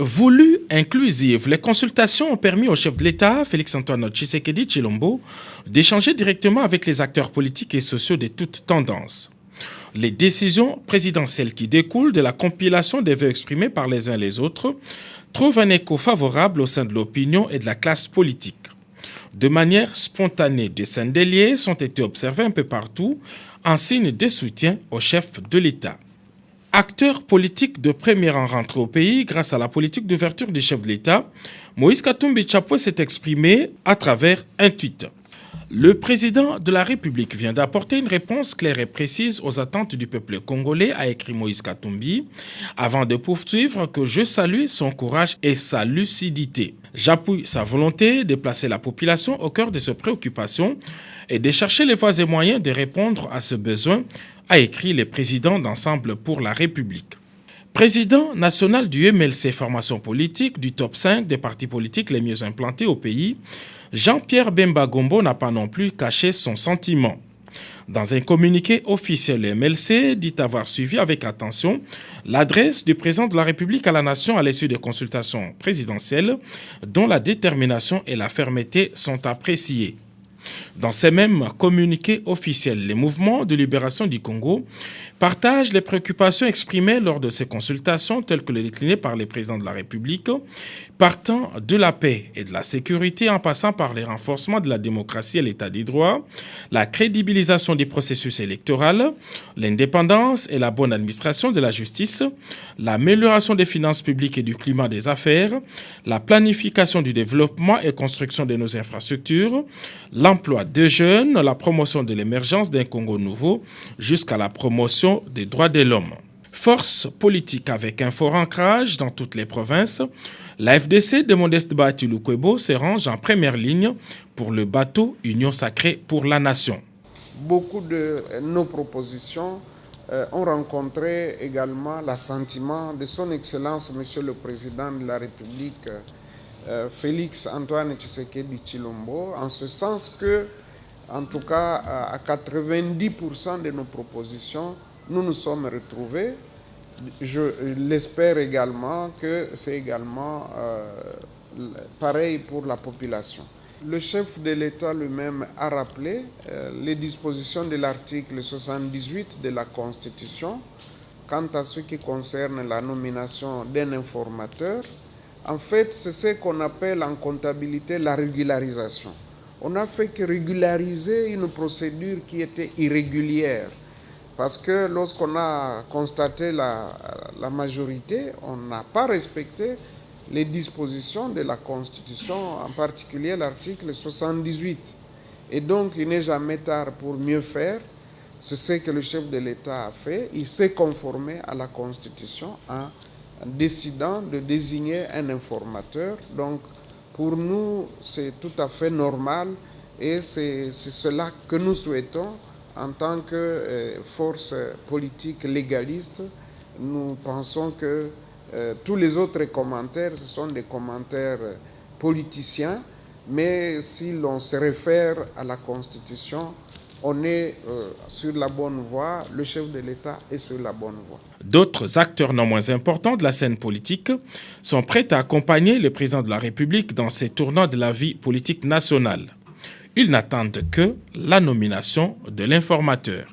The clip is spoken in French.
Voulues inclusives, les consultations ont permis au chef de l'État, Félix-Antoine Tshisekedi Tshilombo, d'échanger directement avec les acteurs politiques et sociaux de toutes tendances. Les décisions présidentielles qui découlent de la compilation des vœux exprimés par les uns et les autres trouvent un écho favorable au sein de l'opinion et de la classe politique. De manière spontanée, des scènes déliées ont été observées un peu partout en signe de soutien au chef de l'État. Acteur politique de premier rang rentré au pays grâce à la politique d'ouverture du chef de l'État, Moïse Katumbi Tshapwe s'est exprimé à travers un tweet. Le président de la République vient d'apporter une réponse claire et précise aux attentes du peuple congolais, a écrit Moïse Katumbi, avant de poursuivre que je salue son courage et sa lucidité. J'appuie sa volonté de placer la population au cœur de ses préoccupations et de chercher les voies et moyens de répondre à ce besoin, a écrit le président d'Ensemble pour la République. Président national du MLC Formation politique, du top 5 des partis politiques les mieux implantés au pays, Jean-Pierre Bemba Gombo n'a pas non plus caché son sentiment. Dans un communiqué officiel, le MLC dit avoir suivi avec attention l'adresse du président de la République à la nation à l'issue des consultations présidentielles, dont la détermination et la fermeté sont appréciées. Dans ces mêmes communiqués officiels, les mouvements de libération du Congo partagent les préoccupations exprimées lors de ces consultations telles que les déclinées par les présidents de la République, partant de la paix et de la sécurité en passant par les renforcements de la démocratie et l'état des droits, la crédibilisation du processus électoral, l'indépendance et la bonne administration de la justice, l'amélioration des finances publiques et du climat des affaires, la planification du développement et construction de nos infrastructures, l'emploi des jeunes, la promotion de l'émergence d'un Congo nouveau, jusqu'à la promotion des droits de l'homme. Force politique avec un fort ancrage dans toutes les provinces, la FDC de Modeste Bahati Lukwebo se range en première ligne pour le bateau Union sacrée pour la nation. Beaucoup de nos propositions ont rencontré également l'assentiment de son Excellence, Monsieur le Président de la République, Félix-Antoine Tshisekedi Tshilombo, en ce sens que, en tout cas, à 90% de nos propositions, nous nous sommes retrouvés. Je l'espère également que c'est également pareil pour la population. Le chef de l'État lui-même a rappelé les dispositions de l'article 78 de la Constitution quant à ce qui concerne la nomination d'un informateur. En fait, c'est ce qu'on appelle en comptabilité la régularisation. On n'a fait que régulariser une procédure qui était irrégulière. Parce que lorsqu'on a constaté la majorité, on n'a pas respecté les dispositions de la Constitution, en particulier l'article 78. Et donc, il n'est jamais tard pour mieux faire. C'est ce que le chef de l'État a fait. Il s'est conformé à la Constitution en décidant de désigner un informateur. Donc, pour nous, c'est tout à fait normal et c'est cela que nous souhaitons. En tant que force politique légaliste, nous pensons que tous les autres commentaires, ce sont des commentaires politiciens, mais si l'on se réfère à la Constitution, on est sur la bonne voie, le chef de l'État est sur la bonne voie. D'autres acteurs non moins importants de la scène politique sont prêts à accompagner le président de la République dans ces tournants de la vie politique nationale. Ils n'attendent que la nomination de l'informateur.